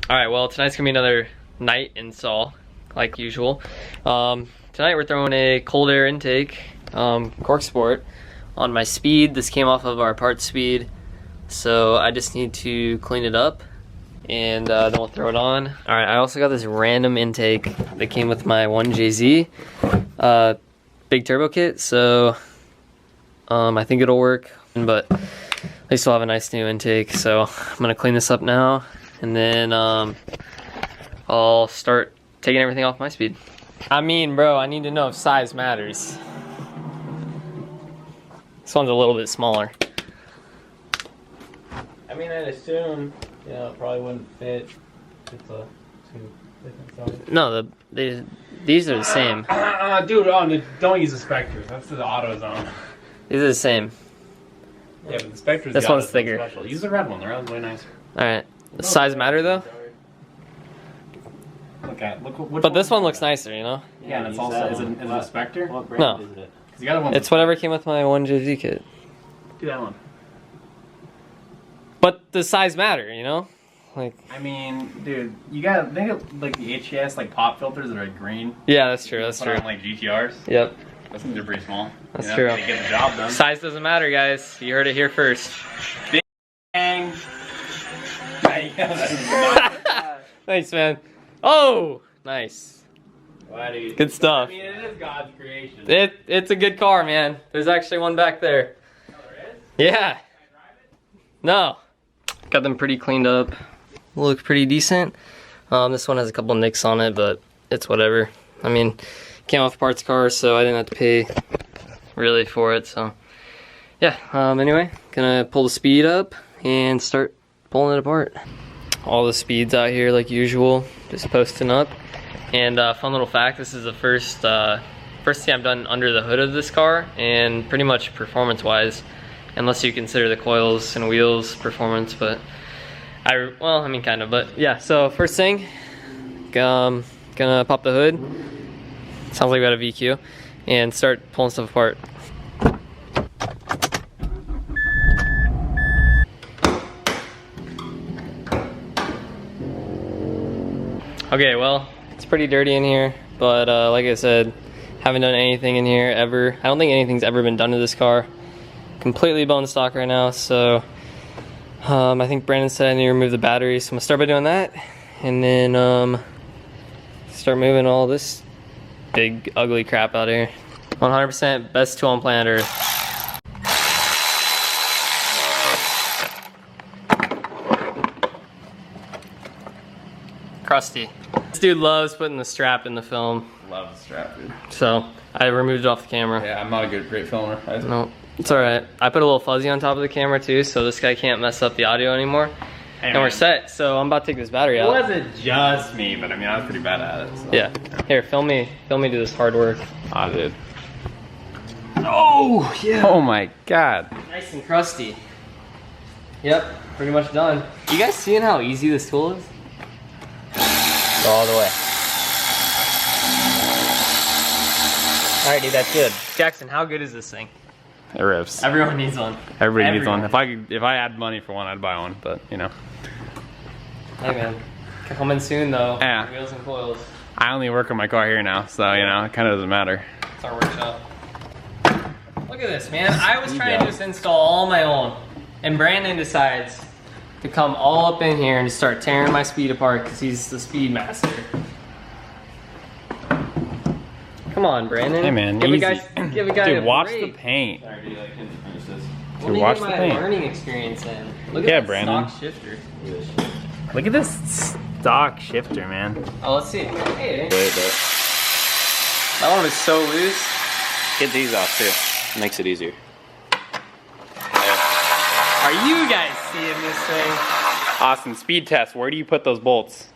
Alright, well, tonight's gonna be another night install, like usual. Tonight we're throwing a cold air intake, Cork Sport, on my speed. This came off of our part speed, so I just need to clean it up, and then we'll throw it on. Alright, I also got this random intake that came with my 1JZ big turbo kit, so I think it'll work, but at least we'll have a nice new intake. So I'm gonna clean this up now, and then I'll start taking everything off my speed. I mean, bro, I need to know if size matters. This one's a little bit smaller. I mean, I'd assume, you know, it probably wouldn't fit. It's a two different sizes. No, these are the same. Dude, don't use the Spectres. That's the AutoZone. These are the same. Yeah, but the Spectres. This one's thicker. Special. Use the red one. The red one's way nicer. All right. Does size matter though? But this one looks nicer, you know? Yeah, and it's also is it a Spectre? No, Because the other one. it's whatever came with my 1JZ kit. Do that one. But the size matter, you know? Like. I mean, dude, you gotta think of like the HES like pop filters that are green. Yeah, that's true. That's Put true. on like GTRs. Yep. Those things are pretty small. That's you know, true. They get the job done. Size doesn't matter, guys. You heard it here first. Bang. Thanks, man. Oh, nice. Good stuff. I mean, it is God's creation. It's a good car, man. There's actually one back there. Oh, there is? Yeah. Can I drive it? No. Got them pretty cleaned up. Look pretty decent. This one has a couple nicks on it, but it's whatever. I mean, came off parts car, so I didn't have to pay really for it. So yeah. Anyway, gonna pull the speed up and start pulling it apart. All the speeds out here like usual, just posting up. And fun little fact, this is the first thing I've done under the hood of this car, and pretty much performance wise, unless you consider the coils and wheels performance, but well, I mean kind of, but yeah. So first thing, gonna pop the hood, sounds like we got a VQ, and start pulling stuff apart. Okay, well, it's pretty dirty in here, but like I said, haven't done anything in here ever. I don't think anything's ever been done to this car. Completely bone stock right now, so I think Brandon said I need to remove the battery, so I'm gonna start by doing that, and then start moving all this big ugly crap out here. 100% best tool on planet Earth. Crusty. This dude loves putting the strap in the film. Love the strap, dude. So I removed it off the camera. Yeah, I'm not a great filmer. No, it's alright. I put a little fuzzy on top of the camera too, so this guy can't mess up the audio anymore. Hey, and man. We're set, so I'm about to take this battery It out. wasn't just me, but I mean, I was pretty bad at it. So. Yeah. Here, film me do this hard work. I did. Oh, yeah. Oh my god. Nice and crusty. Yep, pretty much done. You guys seeing how easy this tool is? Go all the way. Alright, dude, that's good. Jackson, how good is this thing? It rips. Everyone needs one. Everybody needs one. If I had money for one, I'd buy one. But you know. Hey man, coming soon though. Yeah. Wheels and coils. I only work on my car here now, so you know, it kind of doesn't matter. It's our workshop. Look at this, man. I was trying to just install all my own, and Brandon decides to come all up in here and just start tearing my speed apart because he's the speed master. Come on, Brandon. Hey man, give easy. A guy Dude, a watch break. the paint. Sorry, dude, I couldn't finish this. Let me watch get the my paint. learning experience in. Look at Yeah, that Brandon. stock shifter. Look at this stock shifter, man. Oh, let's see. Hey, Wait, but that one was so loose. get these off too. Makes it easier. Are you guys seeing this thing? Austin, speed test. Where do you put those bolts?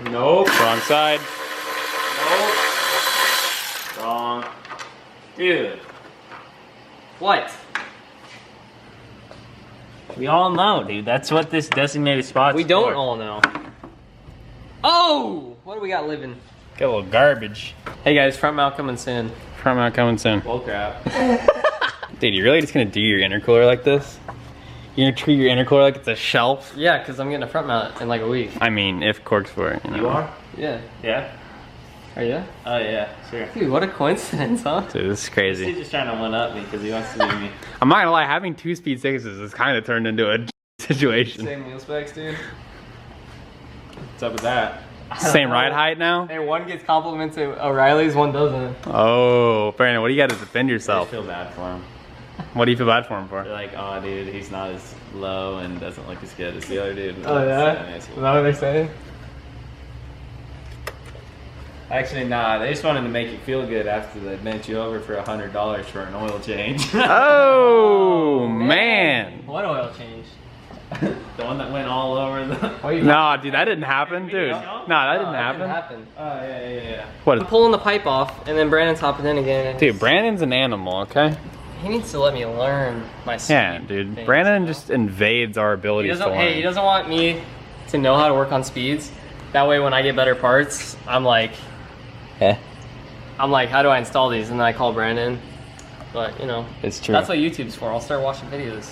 Nope. Wrong side. Nope. Wrong. Dude. What? We all know, dude. That's what this designated spot's We don't for. all know. Oh! What do we got living? Got a little garbage. Hey guys, front mount coming soon. Front mount coming soon. Bull crap. Dude, you really just gonna do your intercooler like this? You're gonna treat your intercooler like it's a shelf? Yeah, because I'm getting a front mount in like a week. I mean, if Cork's for it. You are? Yeah. Yeah. Are you? Oh yeah, sure. Dude, what a coincidence, huh? Dude, this is He's crazy. just trying to one up me because he wants to be me. I'm not gonna lie, having 2 Speed 6s has kind of turned into a situation. Same wheel specs, dude. What's up with that? Same ride height now? Hey, one gets compliments to O'Reilly's, one doesn't. Oh, Brandon, what do you got to defend I yourself? feel bad for him. What do you feel bad for him for? They're like, oh dude, he's not as low and doesn't look as good as the other dude. Oh yeah? Is that what they're saying? Actually, nah. They just wanted to make you feel good after they bent you over for $100 for an oil change. Oh, man. What oil change? The one that went all over the. Nah, dude, that didn't happen, dude. Nah, that didn't That happen. Oh yeah. I'm What? pulling the pipe off, and then Brandon's hopping in again. And Dude, Brandon's an animal, okay? he needs to let me learn my speed. Yeah, dude. things, Brandon you know? just invades our He abilities to doesn't. learn. Hey, he doesn't want me to know how to work on speeds. That way, when I get better parts, I'm like, how do I install these? And then I call Brandon. But you know, It's true. that's what YouTube's for. I'll start watching videos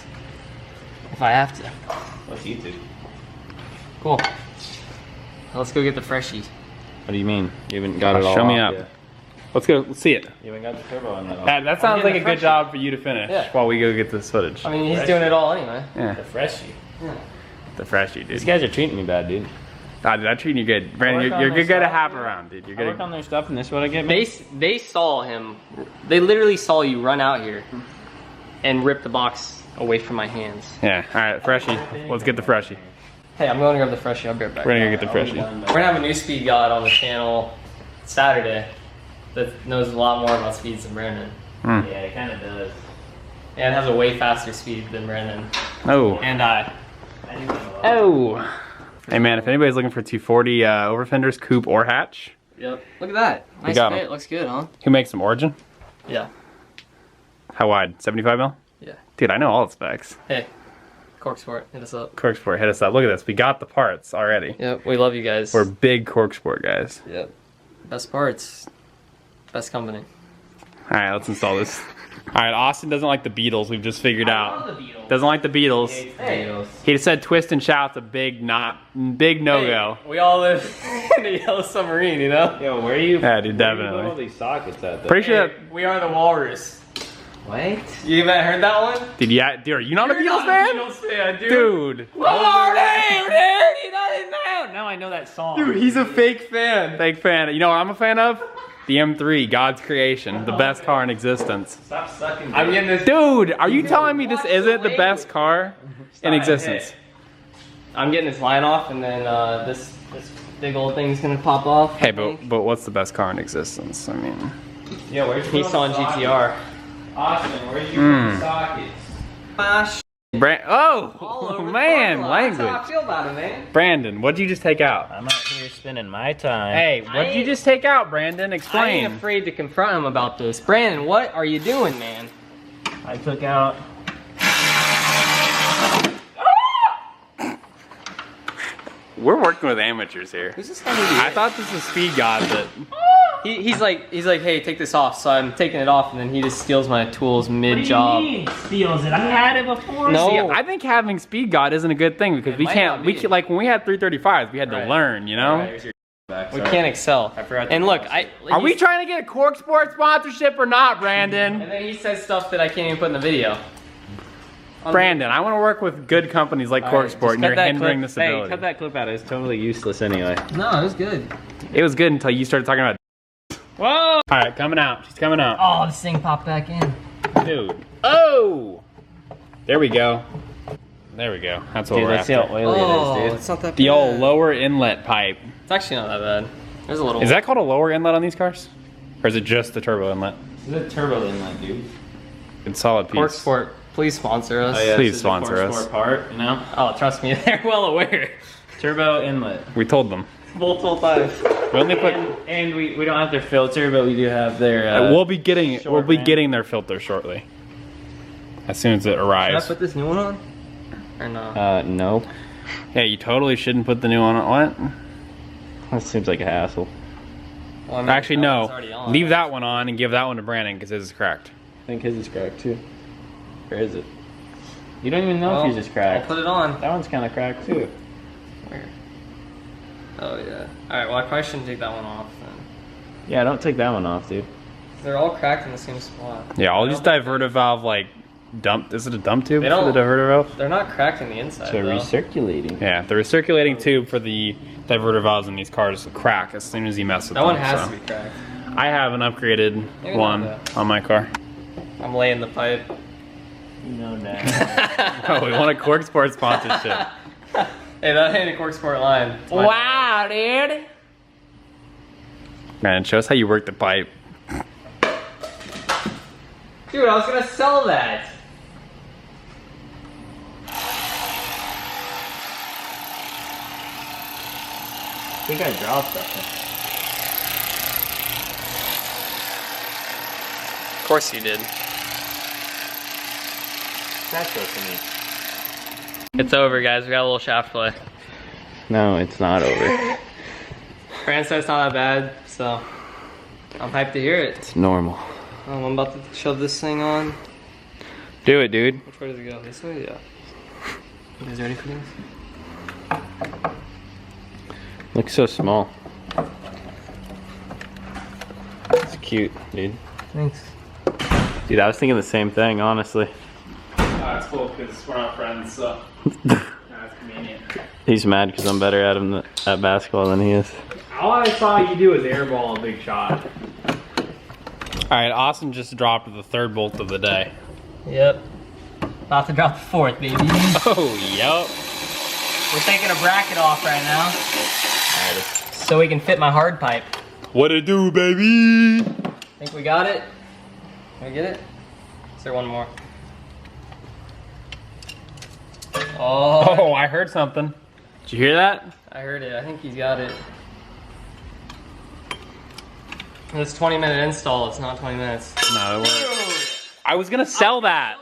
if I have to. What's YouTube? Cool. Let's go get the freshie. What do you mean? You haven't got it all Show me off up. yet. Let's go. Let's see it. You haven't got the turbo on that. That sounds like getting a the good freshie. job for you to finish Yeah. while we go get this footage. I mean, he's doing it all anyway. Yeah, The freshie. the freshie, These dude. guys are treating me bad, dude. Ah, dude, I'm treating you good. Brandon, work on you're my good guy to stuff, have dude. around, dude. You're I work good. on their stuff, and this is what I get. Man. They saw him. They literally saw you run out here and rip the box away from my hands. Yeah, alright, freshie. Let's get the freshie. Hey, I'm going to grab the freshie. I'll be right back. We're gonna go get the freshie. We're gonna have a new speed god on the channel Saturday that knows a lot more about speeds than Brandon. Hmm. Yeah, it kind of does. And has a way faster speed than Brandon. Oh. And I. I do know a lot. Oh. Hey man, if anybody's looking for 240 over fenders, coupe or hatch, Yep. Look at that. Nice got fit. 'em. Looks good, huh? who makes them? Origin? Yeah. How wide? 75 mil? Yeah. Dude, I know all the specs. Hey, Corksport, hit us up. Corksport, hit us up. Look at this. We got the parts already. Yep. We love you guys. We're big Corksport guys. Yep. Best parts. Best company. Alright, let's install this. Alright, Austin doesn't like the Beatles, we've just figured out. the Beatles. Doesn't like the Beatles. Hey. He said twist and shout's a big no-go. Hey, we all live in the Yellow Submarine, you know? Yo, where are you? Yeah, dude, where are you definitely. putting all these sockets at? Though? Pretty sure Hey, we are the Walrus. What? You haven't heard that one? Dude, are you not a You're Beatles not fan? Beatles fan, dude. Dude. Now I know that song. Dude, he's a fake fan. Big fan. You know what I'm a fan of? The M3, God's creation, the best car in existence. Stop sucking. I'm getting this. Dude, are you telling me this isn't the best car in existence? I'm getting this line off, and then this big old thing's gonna pop off. Hey, but what's the best car in existence? I mean, Yo, where'd you put Nissan all the GTR. Austin, where'd you put the sockets? oh man, That's how I language. feel about it, man. Brandon, what'd you just take out? I'm out here spending my time. Hey, what'd you just take out, Brandon? I ain't Explain. afraid to confront him about this. Brandon, what are you doing, man? I took out. We're working with amateurs here. Who's this guy? I thought this was Speed God, but He's like, hey, take this off. So I'm taking it off, and then he just steals my tools mid-job. Steals it. I had it before. No. see, I think having Speed God isn't a good thing because we might can't. not We be. can, like when we had 335s, we had to Right. learn, you know. Here's your back. We Sorry. can't excel. I forgot to And look, wash I Are we trying to get a Cork Sport sponsorship or not, Brandon? And then he says stuff that I can't even put in the video. Brandon, I want to work with good companies like Cork Sport, and you're hindering this ability. Hey, cut that clip out. It's totally useless anyway. No, it was good. It was good until you started talking about. Whoa! All right, coming out. She's coming out, Oh, this thing popped back in. dude. Oh, there we go. There we go. That's what Dude, we're let's see after. how oily it is, dude. it's not that bad. The old lower inlet pipe. It's actually not that bad. There's a little. Is that called a lower inlet on these cars, or is it just the turbo inlet? It's a turbo inlet, dude. It's solid piece. Cork Sport? Please sponsor us. Oh, yeah, Please this is a sponsor Cork us. Sport part, you know? Oh, trust me, they're well aware. Turbo inlet. We told them. Multiple times. We only put. And we don't have their filter, but we do have their. we'll be getting short ramp. their filter shortly. As soon as it Should I arrives. put this new one on? Or no? No. Yeah, you totally shouldn't put the new one on. What? That seems like a hassle. Well, I mean, Actually, that no. one's already on. Leave that one on and give that one to Brandon because his is cracked. I think his is cracked too. Where is it? You don't even know Well, if yours is I'll cracked. put it on. That one's kind of cracked too. Where? Oh yeah. Alright, well I probably shouldn't take that one off then. Yeah, don't take that one off, dude. They're all cracked in the same spot. Yeah, I'll just diverter valve like dump. Is it a dump tube They for the don't- diverter valve? They're not cracked in the inside So though. recirculating. Yeah, the recirculating tube for the diverter valves in these cars will crack as soon as you mess with That them. one has so. to be cracked. I have an upgraded Maybe one not on my car. I'm laying the pipe. You know that. Oh, we want a Cork Sport sponsorship. Hey, that ain't a Cork Sport line. It's my- Wow, dude. Man, show us how you work the pipe. Dude, I was gonna sell that. I think I dropped that. Of course you did. Natural to me. It's over, guys. We got a little shaft play. No, it's not over. Fran said it's not that bad, so I'm hyped to hear it. It's normal. I'm about to shove this thing on. Do it, dude. Which way does it go? This way? Yeah. You guys ready for this? Looks so small. It's cute, dude. Thanks. Dude, I was thinking the same thing, honestly. That's cool because we're not friends, so that's convenient. He's mad because I'm better at him at basketball than he is. All I saw you do was airball a big shot. All right, Austin just dropped the third bolt of the day. Yep. About to drop the fourth, baby. Oh, yep. We're taking a bracket off right now. So we can fit my hard pipe. What it do, baby? Think we got it? Can we get it? Is there one more? Oh, Oh, I heard something. Did you hear that? I heard it. I think he's got it. It's 20-minute install. It's not 20 minutes. No, it wasn't. I was gonna sell that.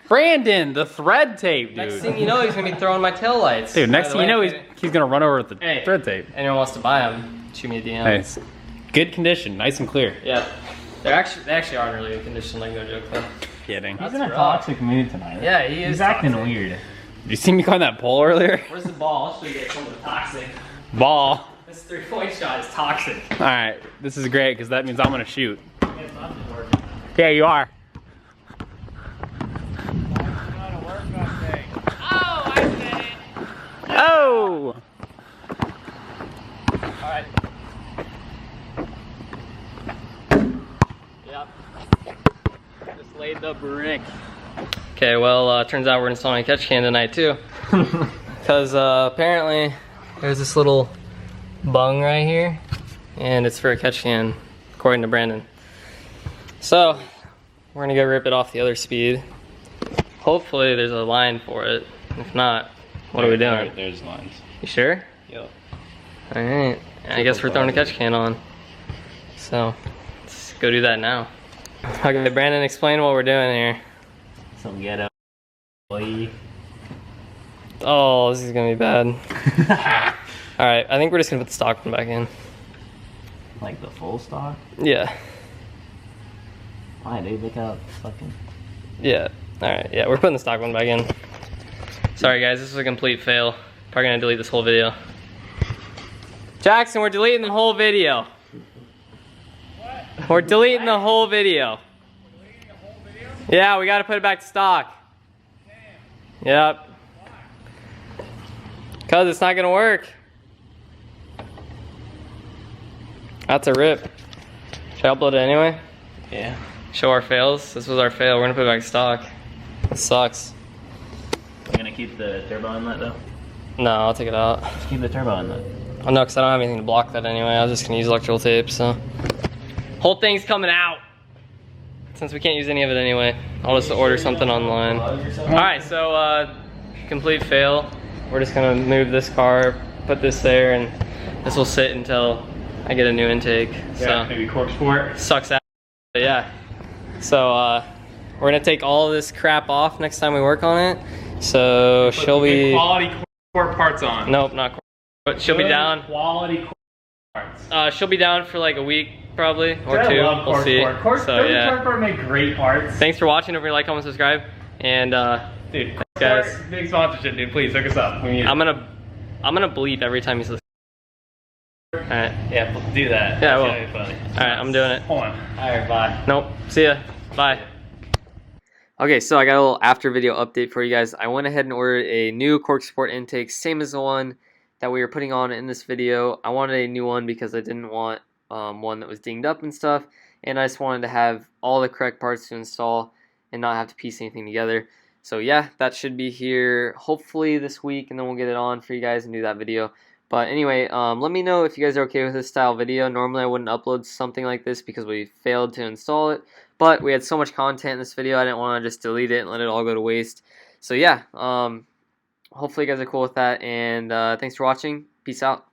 Brandon, the thread tape, Next dude. thing you know, he's gonna be throwing my taillights. Dude, next By thing the you know, way, he's gonna run over with the Hey. thread tape. anyone wants to buy them, shoot me a DM. Nice. Good condition, nice and clear. Yeah, they actually are in really good condition. Like no joke though. Kidding. That's He's in a rough. toxic mood tonight. Yeah, he is. He's acting toxic. weird. Did you see me climb that pole earlier? Where's the ball? I'll show you guys some of the toxic. Ball. This 3-point shot is toxic. All right, this is great because that means I'm gonna shoot. Yeah, you are. Oh, I did it. Oh! All right. Yep. Just laid the brick. Okay, well, turns out we're installing a catch can tonight too. Because apparently there's this little bung right here, and it's for a catch can, according to Brandon. So, we're gonna go rip it off the other speed. Hopefully there's a line for it. If not, what are we doing? There's lines. You sure? Yep. Alright, I guess we're throwing a catch can on. So, let's go do that now. Okay, Brandon, explain what we're doing here. Some ghetto. Boy. Oh, this is gonna be bad. Alright, I think we're just gonna put the stock one back in. Like the full stock? Yeah, Why, dude? Look how fucking. yeah. Alright, yeah, we're putting the stock one back in. Sorry guys, this was a complete fail. Probably gonna delete this whole video. Jackson, we're deleting the whole video. What? We're deleting the whole video. Yeah, we gotta put it back to stock. Damn. Yep. Cause it's not gonna work. That's a rip. Should I upload it anyway? Yeah. Show our fails. This was our fail. We're gonna put it back to stock. It sucks. You're gonna keep the turbo inlet though? No, I'll take it out. Just keep the turbo inlet. Oh no, because I don't have anything to block that anyway. I was just gonna use electrical tape, so. Whole thing's coming out. Since we can't use any of it anyway, I'll just order something online. Alright, so complete fail. We're just gonna move this car, put this there, and this will sit until I get a new intake. So maybe Cork Sport. sucks out, but yeah. So we're gonna take all of this crap off next time we work on it. So she'll be Quality Cork parts on. nope, not but she'll be down. Quality Cork parts. She'll be down for like a week probably, or I 2. love We'll see. So yeah. Corksport make great parts. Thanks for watching. Don't forget to like, comment, subscribe, and Dude, guys, Corksport, big sponsorship, dude. Please hook us up. We need it. I'm gonna bleep every time you say. All right. Yeah, do that. Yeah, I will. That's gonna be funny. All right, I'm doing it. Hold on. Alright, bye. Nope. See ya. Bye. Okay, so I got a little after video update for you guys. I went ahead and ordered a new Corksport intake, same as the one that we were putting on in this video. I wanted a new one because I didn't want one that was dinged up and stuff, and I just wanted to have all the correct parts to install and not have to piece anything together. So yeah, that should be here hopefully this week, and then we'll get it on for you guys and do that video. But anyway, let me know if you guys are okay with this style video. Normally I wouldn't upload something like this because we failed to install it, but we had so much content in this video I didn't want to just delete it and let it all go to waste. So yeah, hopefully you guys are cool with that, and thanks for watching. Peace out.